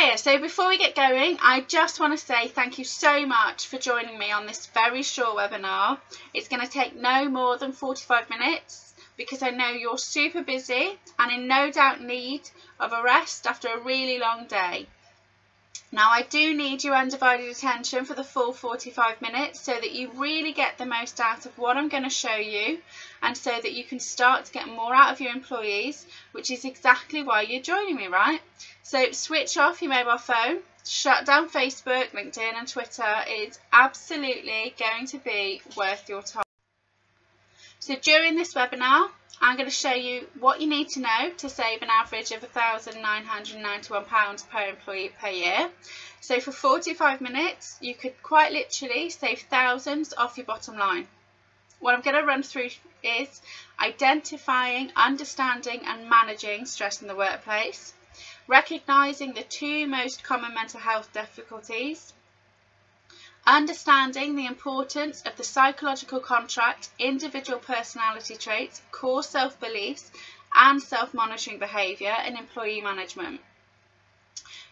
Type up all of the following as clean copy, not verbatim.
Hiya, so before we get going, I just want to say thank you so much for joining me on this very short webinar. It's going to take no more than 45 minutes because I know you're super busy and in no doubt need of a rest after a really long day. Now I do need your undivided attention for the full 45 minutes so that you really get the most out of what I'm going to show you and so that you can start to get more out of your employees, which is exactly why you're joining me, right? So switch off your mobile phone, shut down Facebook, LinkedIn and Twitter. It's absolutely going to be worth your time. So during this webinar, I'm going to show you what you need to know to save an average of £1,991 per employee per year. So for 45 minutes, you could quite literally save thousands off your bottom line. What I'm going to run through is identifying, understanding and managing stress in the workplace, recognising the two most common mental health difficulties, understanding the importance of the psychological contract, individual personality traits, core self-beliefs and self-monitoring behaviour in employee management.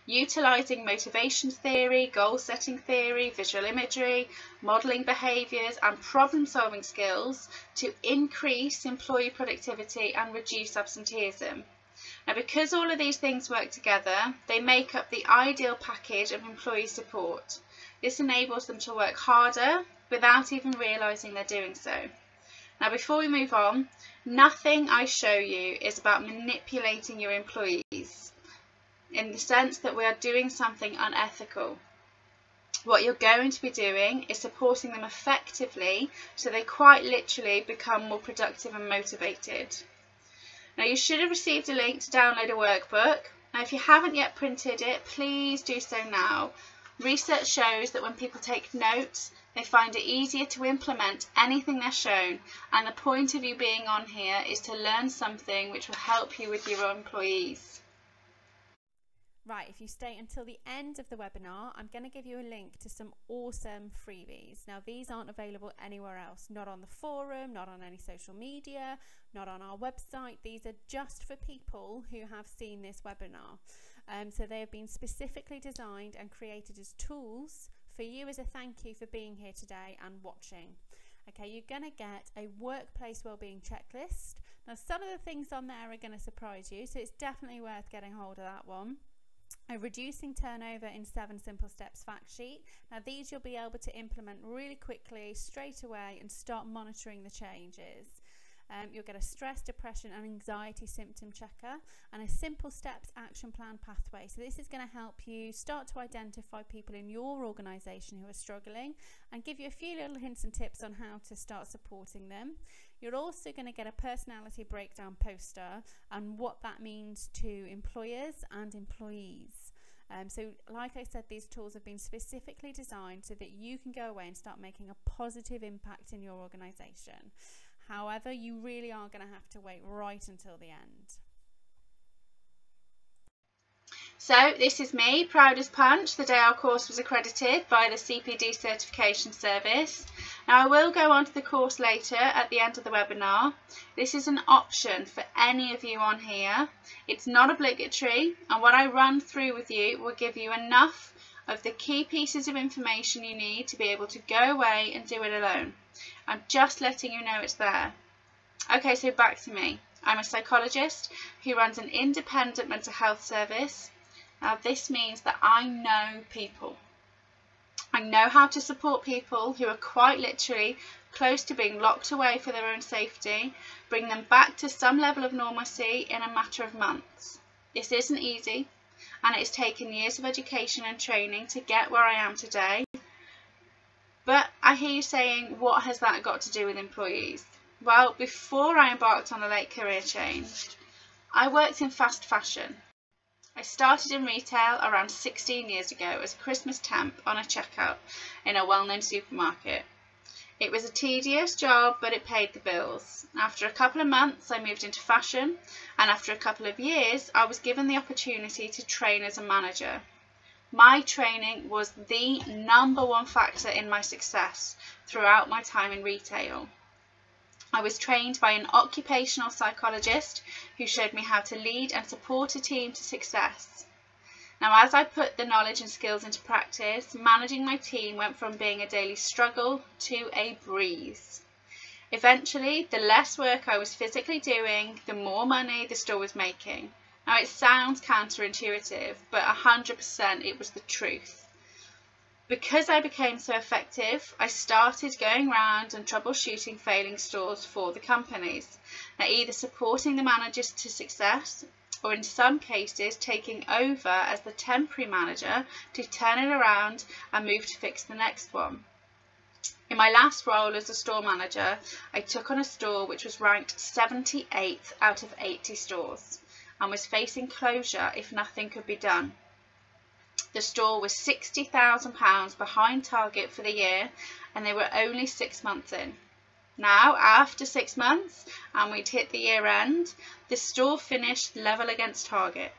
Utilising motivation theory, goal-setting theory, visual imagery, modelling behaviours and problem-solving skills to increase employee productivity and reduce absenteeism. Now, because all of these things work together, they make up the ideal package of employee support. This enables them to work harder without even realising they're doing so. Now, before we move on, nothing I show you is about manipulating your employees in the sense that we are doing something unethical. What you're going to be doing is supporting them effectively so they quite literally become more productive and motivated. Now, you should have received a link to download a workbook. Now, if you haven't yet printed it, please do so now. Research shows that when people take notes, they find it easier to implement anything they're shown, and the point of you being on here is to learn something which will help you with your employees. Right, if you stay until the end of the webinar, I'm going to give you a link to some awesome freebies. Now, these aren't available anywhere else, not on the forum, not on any social media, not on our website. These are just for people who have seen this webinar. So they have been specifically designed and created as tools for you as a thank you for being here today and watching. Okay, you're going to get a workplace wellbeing checklist. Now, some of the things on there are going to surprise you, so it's definitely worth getting hold of that one. A reducing turnover in 7 simple steps fact sheet. Now, these you'll be able to implement really quickly, straight away, and start monitoring the changes. You'll get a stress, depression and anxiety symptom checker and a simple steps action plan pathway. So this is going to help you start to identify people in your organisation who are struggling and give you a few little hints and tips on how to start supporting them. You're also going to get a personality breakdown poster and what that means to employers and employees. So like I said, these tools have been specifically designed so that you can go away and start making a positive impact in your organisation. However, you really are going to have to wait right until the end. So this is me, proud as punch, the day our course was accredited by the CPD certification service. Now, I will go on to the course later at the end of the webinar. This is an option for any of you on here. It's not obligatory, and what I run through with you will give you enough of the key pieces of information you need to be able to go away and do it alone. I'm just letting you know it's there. Okay, so back to me. I'm a psychologist who runs an independent mental health service. Now, this means that I know people. I know how to support people who are quite literally close to being locked away for their own safety, bring them back to some level of normalcy in a matter of months. This isn't easy, and it's taken years of education and training to get where I am today. But I hear you saying, what has that got to do with employees? Well, before I embarked on a late career change, I worked in fast fashion. I started in retail around 16 years ago as a Christmas temp on a checkout in a well-known supermarket. It was a tedious job, but it paid the bills. After a couple of months, I moved into fashion, and after a couple of years, I was given the opportunity to train as a manager. My training was the #1 factor in my success throughout my time in retail. I was trained by an occupational psychologist who showed me how to lead and support a team to success. Now, as I put the knowledge and skills into practice, managing my team went from being a daily struggle to a breeze. Eventually, the less work I was physically doing, the more money the store was making. Now, it sounds counterintuitive, but 100% it was the truth. Because I became so effective, I started going around and troubleshooting failing stores for the companies. Now, either supporting the managers to success, or in some cases taking over as the temporary manager to turn it around and move to fix the next one. In my last role as a store manager, I took on a store which was ranked 78th out of 80 stores and was facing closure if nothing could be done. The store was £60,000 behind target for the year, and they were only 6 months in. Now, after 6 months, and we'd hit the year end, the store finished level against target.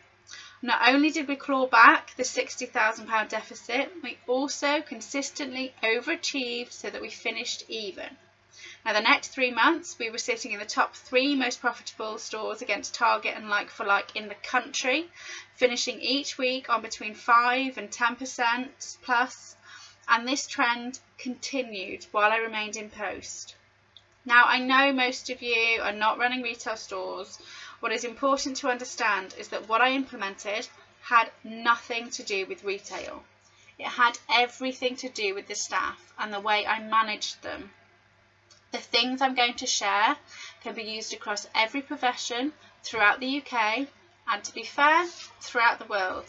Not only did we claw back the £60,000 deficit, we also consistently overachieved so that we finished even. Now, the next 3 months, we were sitting in the top 3 most profitable stores against target and like-for-like in the country, finishing each week on between 5 and 10% plus, and this trend continued while I remained in post. Now, I know most of you are not running retail stores. What is important to understand is that what I implemented had nothing to do with retail. It had everything to do with the staff and the way I managed them. The things I'm going to share can be used across every profession throughout the UK and, to be fair, throughout the world.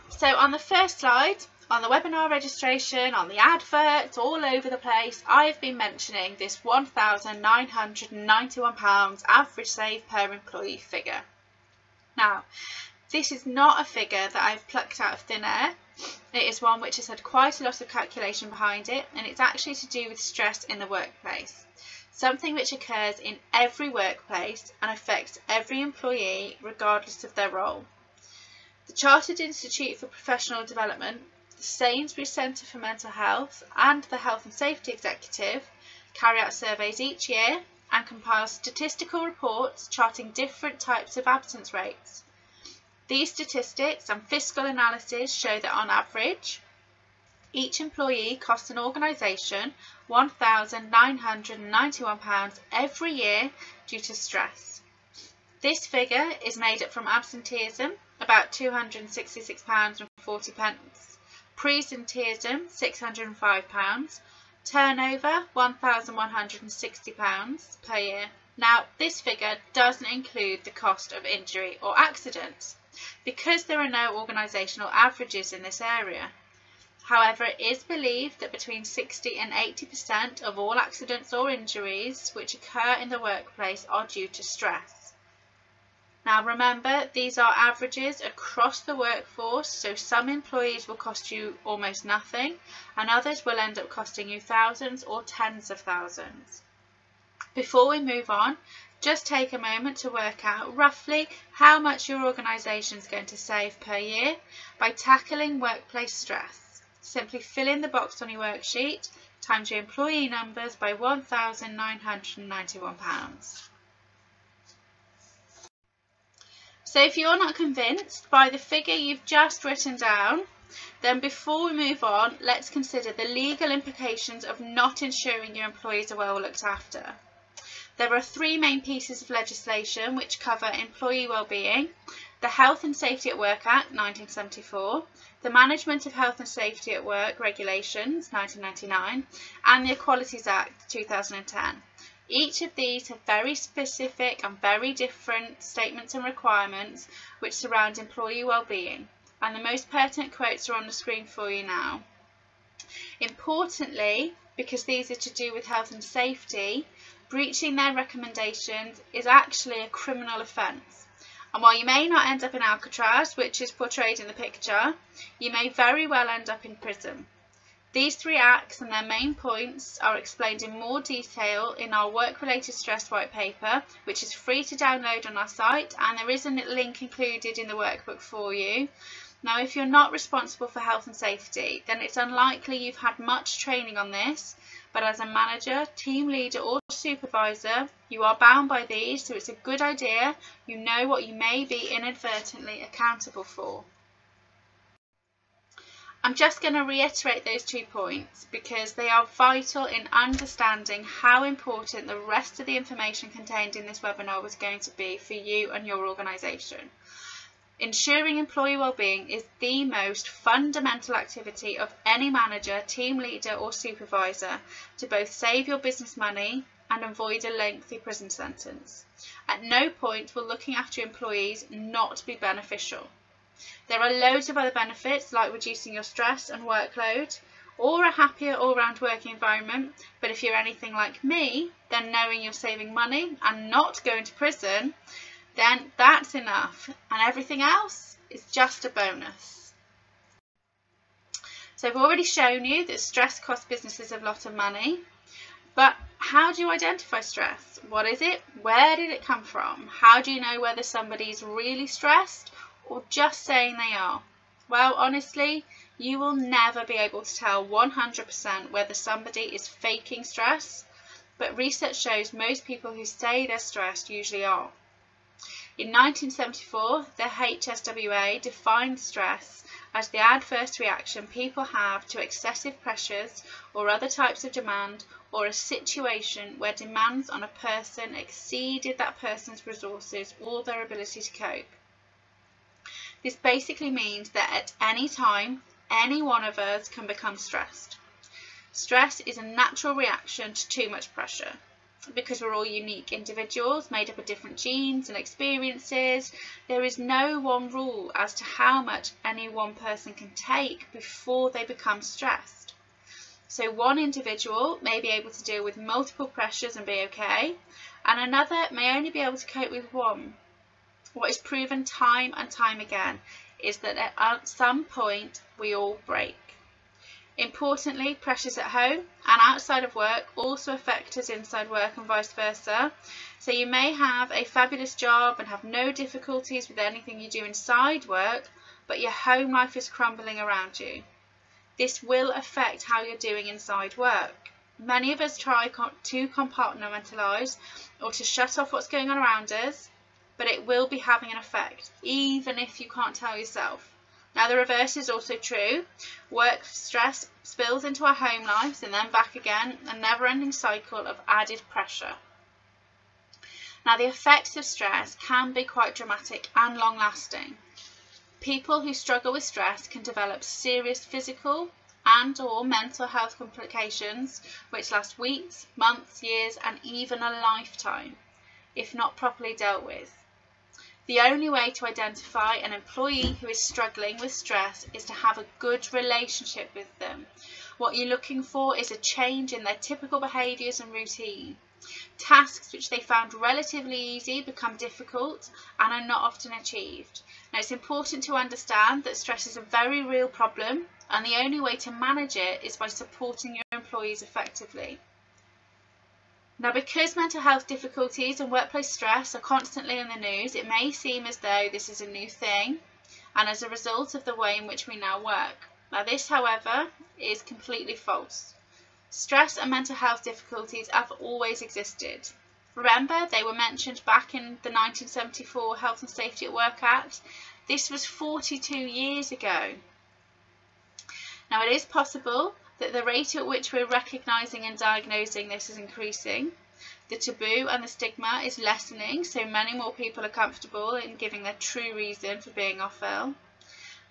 So on the first slide, on the webinar registration, on the adverts, all over the place, I've been mentioning this £1,991 average save per employee figure. Now, this is not a figure that I've plucked out of thin air. It is one which has had quite a lot of calculation behind it, and it's actually to do with stress in the workplace. Something which occurs in every workplace and affects every employee regardless of their role. The Chartered Institute for Professional Development, the Sainsbury's Centre for Mental Health and the Health and Safety Executive carry out surveys each year and compile statistical reports charting different types of absence rates. These statistics and fiscal analysis show that on average, each employee costs an organisation £1,991 every year due to stress. This figure is made up from absenteeism, about £266.40, presenteeism £605, turnover £1,160 per year. Now, this figure doesn't include the cost of injury or accidents, because there are no organisational averages in this area. However, it is believed that between 60 and 80% of all accidents or injuries which occur in the workplace are due to stress. Now remember, these are averages across the workforce, so some employees will cost you almost nothing and others will end up costing you thousands or tens of thousands. Before we move on, just take a moment to work out roughly how much your organisation is going to save per year by tackling workplace stress. Simply fill in the box on your worksheet times your employee numbers by £1,991. So if you're not convinced by the figure you've just written down, then before we move on, let's consider the legal implications of not ensuring your employees are well looked after. There are 3 main pieces of legislation which cover employee wellbeing: the Health and Safety at Work Act 1974, the Management of Health and Safety at Work Regulations 1999, and the Equalities Act 2010. Each of these have very specific and very different statements and requirements which surround employee wellbeing, and the most pertinent quotes are on the screen for you now. Importantly, because these are to do with health and safety, breaching their recommendations is actually a criminal offence. And while you may not end up in Alcatraz, which is portrayed in the picture, you may very well end up in prison. These 3 acts and their main points are explained in more detail in our work-related stress white paper, which is free to download on our site, and there is a link included in the workbook for you. Now, if you're not responsible for health and safety, then it's unlikely you've had much training on this, but as a manager, team leader or supervisor, you are bound by these, so it's a good idea you know what you may be inadvertently accountable for. I'm just going to reiterate those 2 points because they are vital in understanding how important the rest of the information contained in this webinar was going to be for you and your organisation. Ensuring employee wellbeing is the most fundamental activity of any manager, team leader or supervisor to both save your business money and avoid a lengthy prison sentence. At no point will looking after your employees not be beneficial. There are loads of other benefits like reducing your stress and workload or a happier all-round working environment, but if you're anything like me, then knowing you're saving money and not going to prison, then that's enough, and everything else is just a bonus. So I've already shown you that stress costs businesses a lot of money, but how do you identify stress? What is it? Where did it come from? How do you know whether somebody's really stressed or just saying they are? Well, honestly, you will never be able to tell 100% whether somebody is faking stress, but research shows most people who say they're stressed usually are. In 1974, the HSWA defined stress as the adverse reaction people have to excessive pressures or other types of demand, or a situation where demands on a person exceeded that person's resources or their ability to cope. This basically means that at any time, any one of us can become stressed. Stress is a natural reaction to too much pressure. Because we're all unique individuals made up of different genes and experiences, there is no one rule as to how much any one person can take before they become stressed. So one individual may be able to deal with multiple pressures and be okay, and another may only be able to cope with one. What is proven time and time again is that at some point we all break. Importantly, pressures at home and outside of work also affect us inside work and vice versa. So you may have a fabulous job and have no difficulties with anything you do inside work, but your home life is crumbling around you. This will affect how you're doing inside work. Many of us try to compartmentalise or to shut off what's going on around us, but it will be having an effect, even if you can't tell yourself. Now the reverse is also true. Work stress spills into our home lives and then back again, a never-ending cycle of added pressure. Now the effects of stress can be quite dramatic and long-lasting. People who struggle with stress can develop serious physical and or mental health complications which last weeks, months, years and even a lifetime if not properly dealt with. The only way to identify an employee who is struggling with stress is to have a good relationship with them. What you're looking for is a change in their typical behaviours and routine. Tasks which they found relatively easy become difficult and are not often achieved. Now it's important to understand that stress is a very real problem, and the only way to manage it is by supporting your employees effectively. Now, because mental health difficulties and workplace stress are constantly in the news, it may seem as though this is a new thing and as a result of the way in which we now work. Now, this, however, is completely false. Stress and mental health difficulties have always existed. Remember, they were mentioned back in the 1974 Health and Safety at Work Act. This was 42 years ago. Now, it is possible that the rate at which we're recognising and diagnosing this is increasing. The taboo and the stigma is lessening, so many more people are comfortable in giving their true reason for being off ill.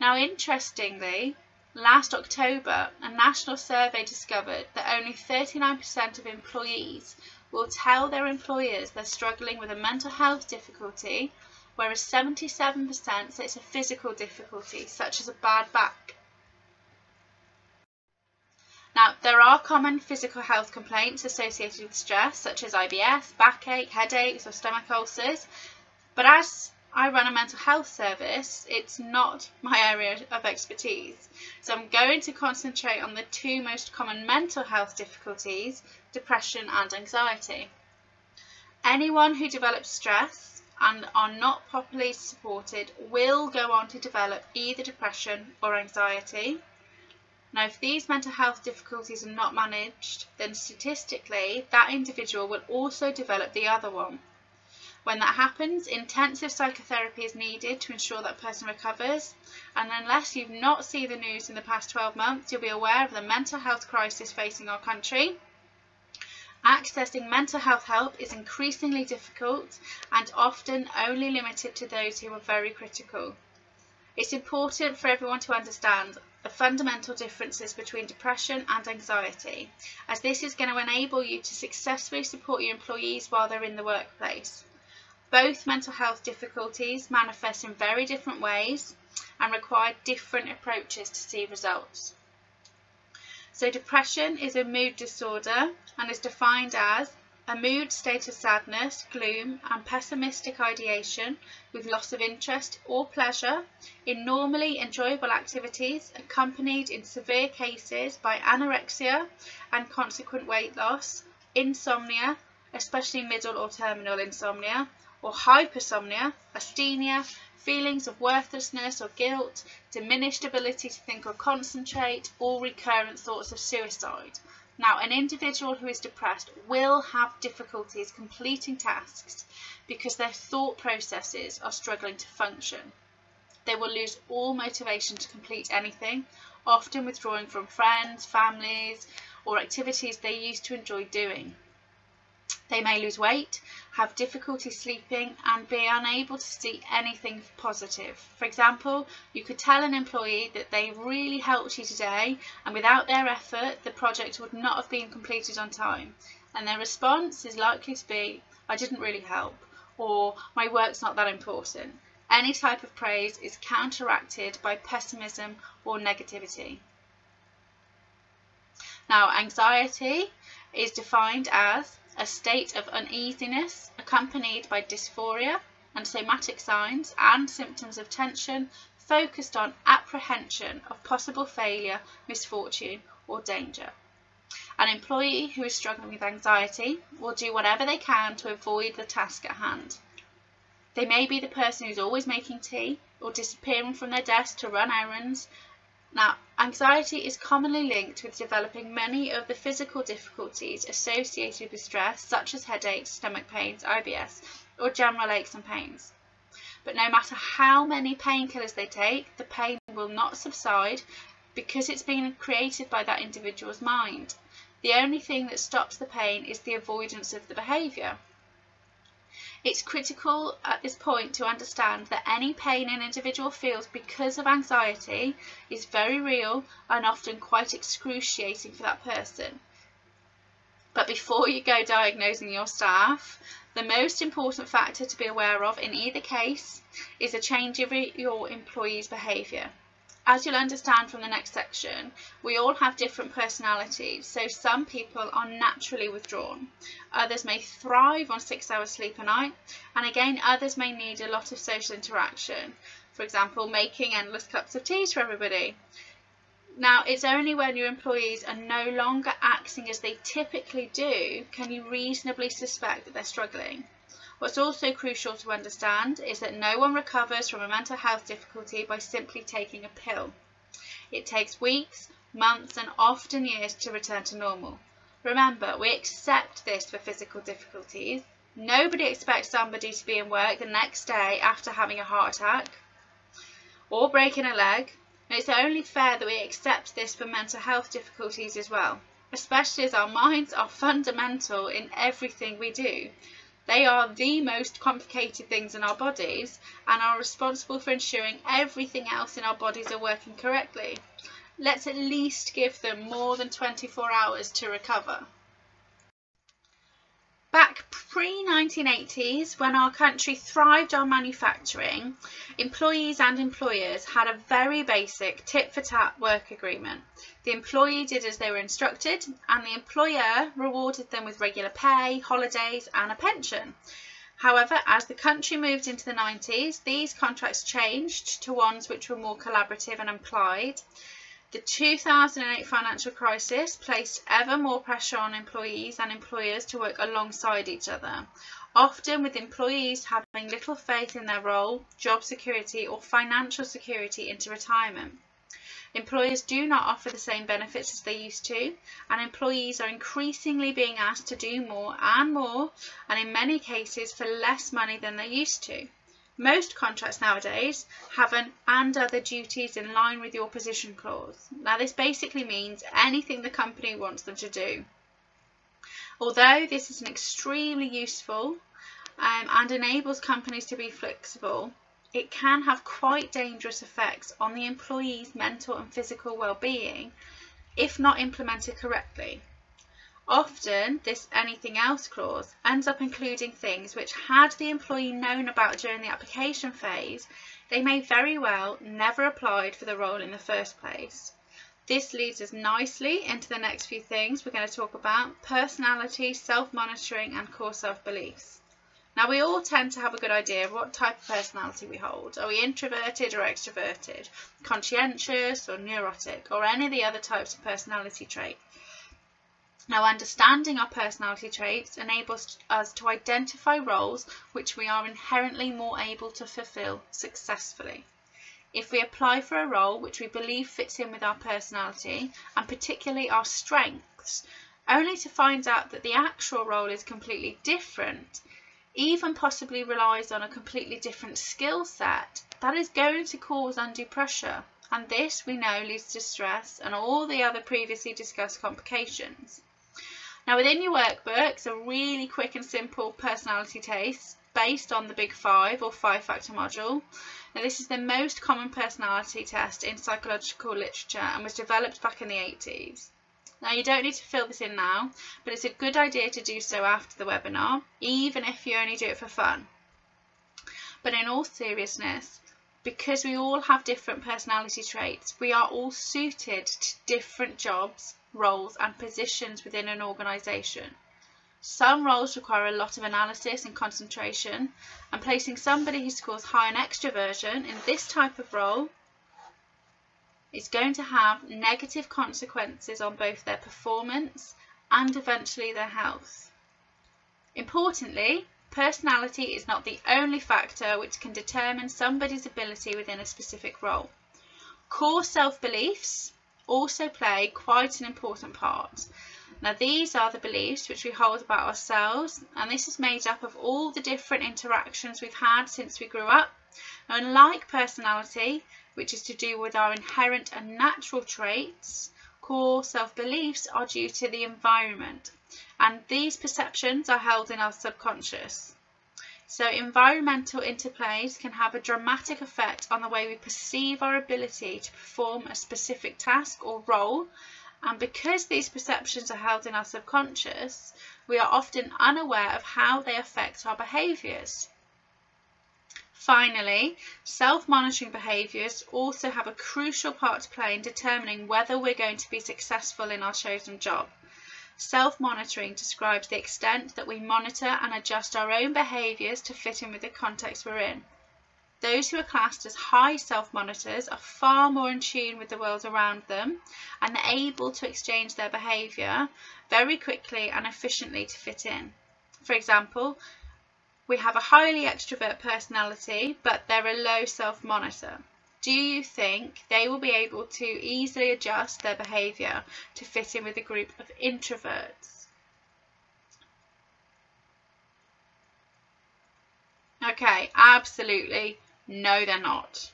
Now, interestingly, last October, a national survey discovered that only 39% of employees will tell their employers they're struggling with a mental health difficulty, whereas 77% say it's a physical difficulty, such as a bad back. Now, there are common physical health complaints associated with stress, such as IBS, backache, headaches or stomach ulcers, but as I run a mental health service, it's not my area of expertise. So I'm going to concentrate on the two most common mental health difficulties, depression and anxiety. Anyone who develops stress and are not properly supported will go on to develop either depression or anxiety. Now, if these mental health difficulties are not managed, then statistically that individual will also develop the other one. When that happens, intensive psychotherapy is needed to ensure that person recovers, and unless you've not seen the news in the past 12 months, you'll be aware of the mental health crisis facing our country. Accessing mental health help is increasingly difficult and often only limited to those who are very critical. It's important for everyone to understand the fundamental differences between depression and anxiety, as this is going to enable you to successfully support your employees while they're in the workplace. Both mental health difficulties manifest in very different ways and require different approaches to see results. So depression is a mood disorder and is defined as a mood state of sadness, gloom and pessimistic ideation with loss of interest or pleasure in normally enjoyable activities, accompanied in severe cases by anorexia and consequent weight loss, insomnia, especially middle or terminal insomnia, or hypersomnia, asthenia, feelings of worthlessness or guilt, diminished ability to think or concentrate, or recurrent thoughts of suicide. Now, an individual who is depressed will have difficulties completing tasks because their thought processes are struggling to function. They will lose all motivation to complete anything, often withdrawing from friends, families, or activities they used to enjoy doing. They may lose weight, have difficulty sleeping, and be unable to see anything positive. For example, you could tell an employee that they really helped you today, and without their effort, the project would not have been completed on time. And their response is likely to be, "I didn't really help," or "My work's not that important." Any type of praise is counteracted by pessimism or negativity. Now, anxiety is defined as a state of uneasiness accompanied by dysphoria and somatic signs and symptoms of tension focused on apprehension of possible failure, misfortune or danger. An employee who is struggling with anxiety will do whatever they can to avoid the task at hand. They may be the person who's always making tea or disappearing from their desk to run errands. Now, anxiety is commonly linked with developing many of the physical difficulties associated with stress, such as headaches, stomach pains, IBS, or general aches and pains. But no matter how many painkillers they take, the pain will not subside because it's been created by that individual's mind. The only thing that stops the pain is the avoidance of the behaviour. It's critical at this point to understand that any pain an individual feels because of anxiety is very real and often quite excruciating for that person. But before you go diagnosing your staff, the most important factor to be aware of in either case is a change of your employee's behaviour. As you'll understand from the next section, we all have different personalities, so some people are naturally withdrawn. Others may thrive on 6 hours sleep a night, and again others may need a lot of social interaction, for example making endless cups of tea for everybody. Now, it's only when your employees are no longer acting as they typically do can you reasonably suspect that they're struggling. What's also crucial to understand is that no one recovers from a mental health difficulty by simply taking a pill. It takes weeks, months and often years to return to normal. Remember, we accept this for physical difficulties. Nobody expects somebody to be in work the next day after having a heart attack or breaking a leg, and it's only fair that we accept this for mental health difficulties as well, especially as our minds are fundamental in everything we do. They are the most complicated things in our bodies and are responsible for ensuring everything else in our bodies are working correctly. Let's at least give them more than 24 hours to recover. Back pre-1980s, when our country thrived on manufacturing, employees and employers had a very basic tit-for-tat work agreement. The employee did as they were instructed, and the employer rewarded them with regular pay, holidays and a pension. However, as the country moved into the 90s, these contracts changed to ones which were more collaborative and implied. The 2008 financial crisis placed ever more pressure on employees and employers to work alongside each other, often with employees having little faith in their role, job security or financial security into retirement. Employers do not offer the same benefits as they used to, and employees are increasingly being asked to do more, and in many cases for less money than they used to. Most contracts nowadays have an "and other duties in line with your position" clause. Now, this basically means anything the company wants them to do. Although this is an extremely useful and enables companies to be flexible, it can have quite dangerous effects on the employee's mental and physical well-being if not implemented correctly. Often, this "anything else" clause ends up including things which, had the employee known about during the application phase, they may very well never applied for the role in the first place. This leads us nicely into the next few things we're going to talk about: personality, self-monitoring, and core self-beliefs. Now, we all tend to have a good idea of what type of personality we hold. Are we introverted or extroverted, conscientious or neurotic, or any of the other types of personality traits? Now, understanding our personality traits enables us to identify roles which we are inherently more able to fulfill successfully. If we apply for a role which we believe fits in with our personality, and particularly our strengths, only to find out that the actual role is completely different, even possibly relies on a completely different skill set, that is going to cause undue pressure, and this, we know, leads to stress and all the other previously discussed complications. Now, within your workbooks, a really quick and simple personality test based on the Big Five or 5-factor module. Now, this is the most common personality test in psychological literature and was developed back in the 80s. Now, you don't need to fill this in now, but it's a good idea to do so after the webinar, even if you only do it for fun. But in all seriousness, because we all have different personality traits, we are all suited to different jobs, roles, and positions within an organisation. Some roles require a lot of analysis and concentration, and placing somebody who scores high on extroversion in this type of role is going to have negative consequences on both their performance and eventually their health. Importantly, personality is not the only factor which can determine somebody's ability within a specific role. Core self-beliefs also play quite an important part. Now, these are the beliefs which we hold about ourselves, and this is made up of all the different interactions we've had since we grew up. Now, unlike personality, which is to do with our inherent and natural traits, core self-beliefs are due to the environment, and these perceptions are held in our subconscious. So environmental interplays can have a dramatic effect on the way we perceive our ability to perform a specific task or role, and because these perceptions are held in our subconscious, we are often unaware of how they affect our behaviours. Finally, self-monitoring behaviours also have a crucial part to play in determining whether we're going to be successful in our chosen job. Self-monitoring describes the extent that we monitor and adjust our own behaviours to fit in with the context we're in. Those who are classed as high self-monitors are far more in tune with the world around them and are able to exchange their behaviour very quickly and efficiently to fit in. For example, we have a highly extrovert personality, but they're a low self-monitor. Do you think they will be able to easily adjust their behaviour to fit in with a group of introverts? Okay, absolutely. No, they're not.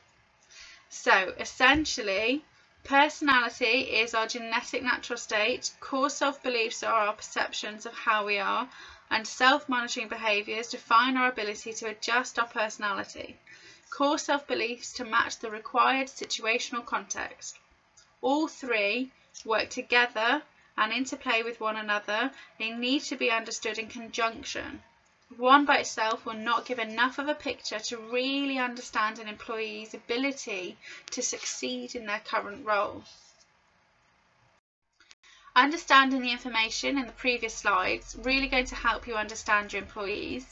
So, essentially, personality is our genetic natural state, core self-beliefs are our perceptions of how we are, and self-monitoring behaviours define our ability to adjust our personality. Core self-beliefs to match the required situational context. All three work together and interplay with one another. They need to be understood in conjunction. One by itself will not give enough of a picture to really understand an employee's ability to succeed in their current role. Understanding the information in the previous slides is really going to help you understand your employees.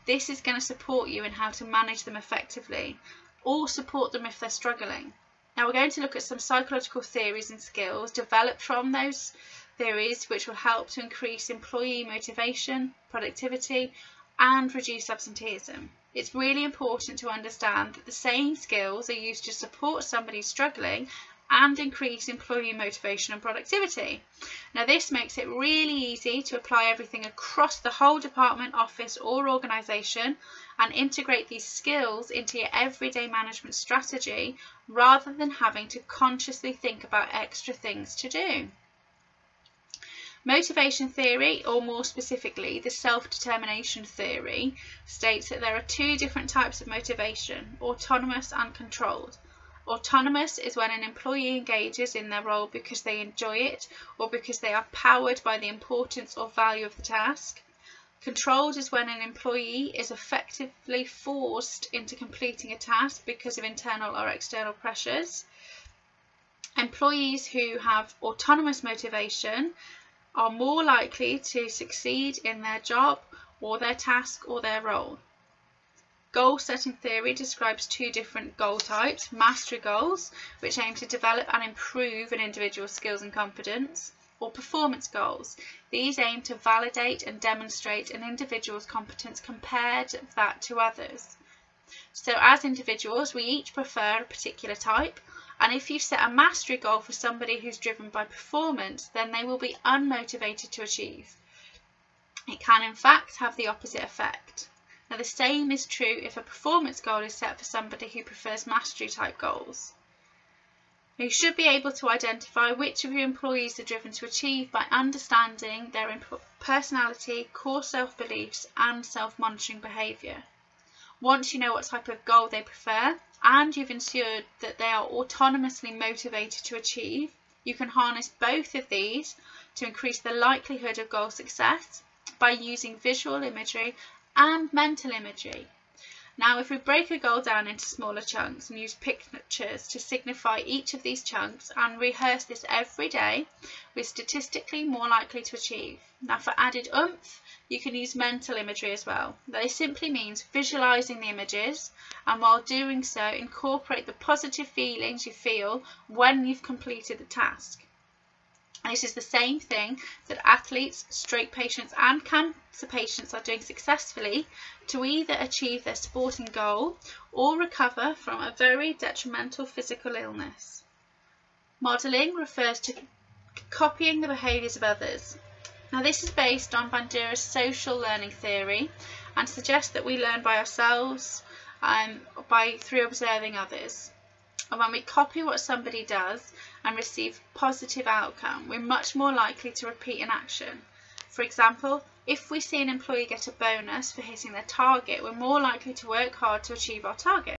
This is going to support you in how to manage them effectively or support them if they're struggling. Now, we're going to look at some psychological theories and skills developed from those theories which will help to increase employee motivation, productivity, and reduce absenteeism. It's really important to understand that the same skills are used to support somebody struggling and increase employee motivation and productivity. Now this makes it really easy to apply everything across the whole department, office or organisation and integrate these skills into your everyday management strategy rather than having to consciously think about extra things to do. Motivation theory, or more specifically the self-determination theory, states that there are two different types of motivation, autonomous and controlled. Autonomous is when an employee engages in their role because they enjoy it or because they are powered by the importance or value of the task. Controlled is when an employee is effectively forced into completing a task because of internal or external pressures. Employees who have autonomous motivation are more likely to succeed in their job or their task or their role. Goal setting theory describes two different goal types: mastery goals, which aim to develop and improve an individual's skills and competence, or performance goals. These aim to validate and demonstrate an individual's competence compared that to others. So as individuals, we each prefer a particular type, and if you set a mastery goal for somebody who's driven by performance, then they will be unmotivated to achieve. It can in fact have the opposite effect. Now the same is true if a performance goal is set for somebody who prefers mastery type goals. You should be able to identify which of your employees are driven to achieve by understanding their personality, core self-beliefs and self-monitoring behaviour. Once you know what type of goal they prefer and you've ensured that they are autonomously motivated to achieve, you can harness both of these to increase the likelihood of goal success by using visual imagery and mental imagery. Now, if we break a goal down into smaller chunks and use pictures to signify each of these chunks and rehearse this every day, we're statistically more likely to achieve. Now, for added oomph, you can use mental imagery as well. This simply means visualising the images, and while doing so, incorporate the positive feelings you feel when you've completed the task. This is the same thing that athletes, stroke patients and cancer patients are doing successfully to either achieve their sporting goal or recover from a very detrimental physical illness. Modelling refers to copying the behaviours of others. Now this is based on Bandura's social learning theory and suggests that we learn by ourselves through observing others. And when we copy what somebody does and receive positive outcome, we're much more likely to repeat an action. For example, if we see an employee get a bonus for hitting their target, we're more likely to work hard to achieve our target.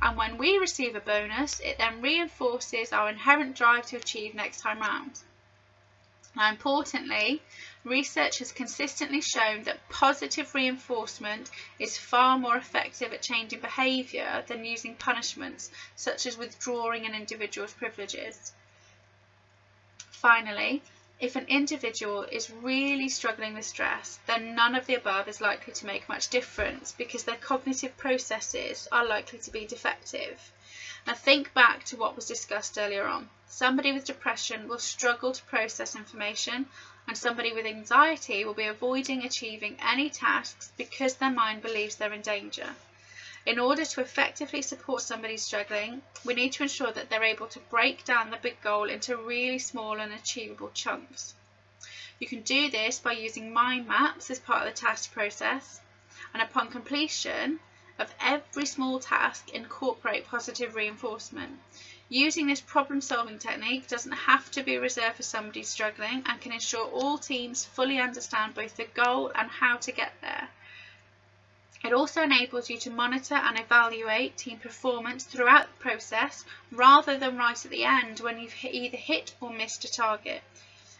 And when we receive a bonus, it then reinforces our inherent drive to achieve next time round. Now, importantly, research has consistently shown that positive reinforcement is far more effective at changing behaviour than using punishments, such as withdrawing an individual's privileges. Finally, if an individual is really struggling with stress, then none of the above is likely to make much difference because their cognitive processes are likely to be defective. Now think back to what was discussed earlier on. Somebody with depression will struggle to process information, and somebody with anxiety will be avoiding achieving any tasks because their mind believes they're in danger. In order to effectively support somebody struggling, we need to ensure that they're able to break down the big goal into really small and achievable chunks. You can do this by using mind maps as part of the task process, and upon completion of every small task, incorporate positive reinforcement. Using this problem-solving technique doesn't have to be reserved for somebody struggling and can ensure all teams fully understand both the goal and how to get there. It also enables you to monitor and evaluate team performance throughout the process rather than right at the end when you've either hit or missed a target.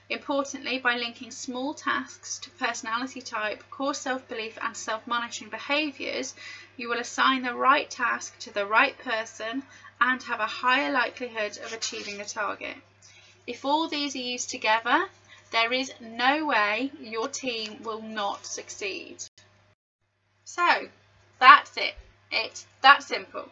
Importantly, by linking small tasks to personality type, core self-belief and self-monitoring behaviours, you will assign the right task to the right person and have a higher likelihood of achieving the target. If all these are used together, there is no way your team will not succeed. So, that's it. It's that simple.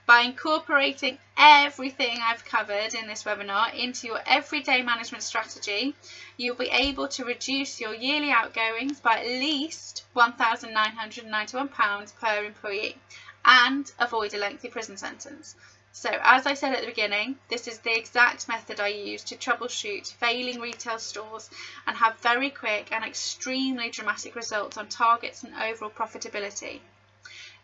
By incorporating everything I've covered in this webinar into your everyday management strategy, you'll be able to reduce your yearly outgoings by at least £1,991 per employee and avoid a lengthy prison sentence. So as I said at the beginning, this is the exact method I use to troubleshoot failing retail stores and have very quick and extremely dramatic results on targets and overall profitability.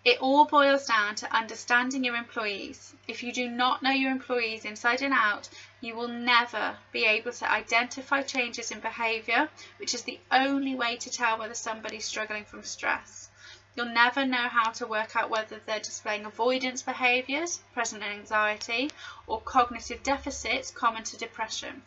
It all boils down to understanding your employees. If you do not know your employees inside and out, you will never be able to identify changes in behaviour, which is the only way to tell whether somebody's struggling from stress. You'll never know how to work out whether they're displaying avoidance behaviours, present in anxiety, or cognitive deficits common to depression.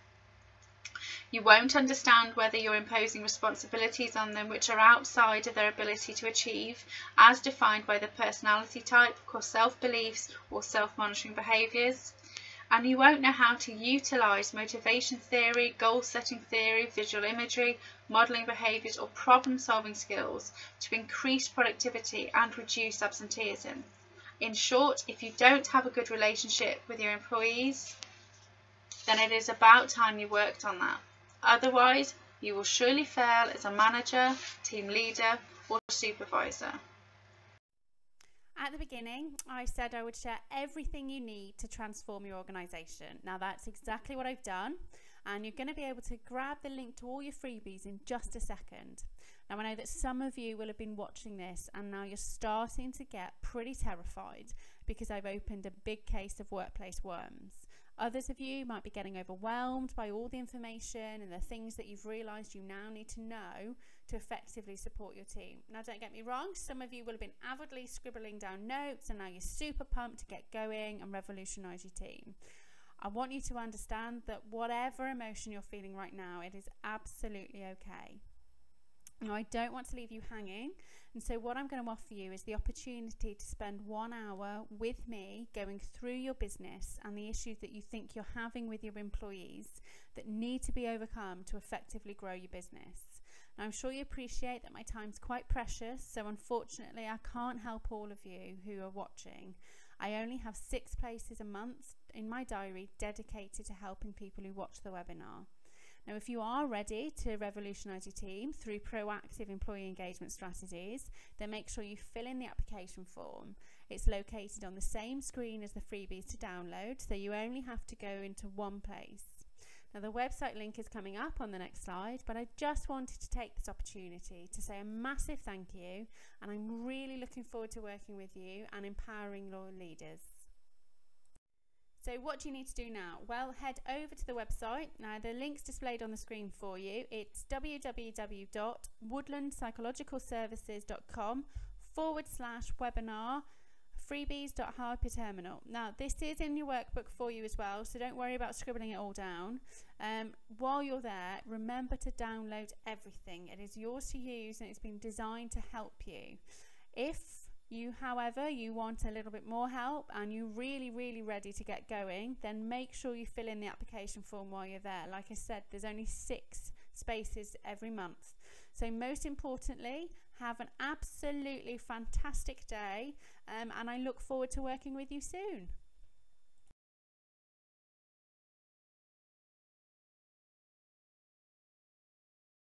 You won't understand whether you're imposing responsibilities on them which are outside of their ability to achieve, as defined by the personality type, core self-beliefs, or self-monitoring behaviours. And you won't know how to utilise motivation theory, goal-setting theory, visual imagery, modelling behaviours, or problem-solving skills to increase productivity and reduce absenteeism. In short, if you don't have a good relationship with your employees, then it is about time you worked on that. Otherwise, you will surely fail as a manager, team leader, or supervisor. At the beginning, I said I would share everything you need to transform your organisation. Now that's exactly what I've done, and you're going to be able to grab the link to all your freebies in just a second. Now I know that some of you will have been watching this and now you're starting to get pretty terrified because I've opened a big case of workplace worms. Others of you might be getting overwhelmed by all the information and the things that you've realised you now need to know to effectively support your team. Now don't get me wrong, some of you will have been avidly scribbling down notes and now you're super pumped to get going and revolutionise your team. I want you to understand that whatever emotion you're feeling right now, it is absolutely okay. Now I don't want to leave you hanging, and so what I'm going to offer you is the opportunity to spend 1 hour with me going through your business and the issues that you think you're having with your employees that need to be overcome to effectively grow your business. Now I'm sure you appreciate that my time's quite precious, so unfortunately I can't help all of you who are watching. I only have 6 places a month in my diary dedicated to helping people who watch the webinar. Now, if you are ready to revolutionise your team through proactive employee engagement strategies, then make sure you fill in the application form. It's located on the same screen as the freebies to download, so you only have to go into one place. Now, the website link is coming up on the next slide, but I just wanted to take this opportunity to say a massive thank you, and I'm really looking forward to working with you and empowering your leaders. So what do you need to do now? Well, head over to the website. Now the link's displayed on the screen for you. It's www.woodlandpsychologicalservices.com/webinar freebies.hyperterminal. Now this is in your workbook for you as well, so don't worry about scribbling it all down. While you're there, remember to download everything. It is yours to use and it's been designed to help you. If you, however, you want a little bit more help and you're really ready to get going, then make sure you fill in the application form while you're there. Like I said, there's only 6 spaces every month. So most importantly, have an absolutely fantastic day, and I look forward to working with you soon.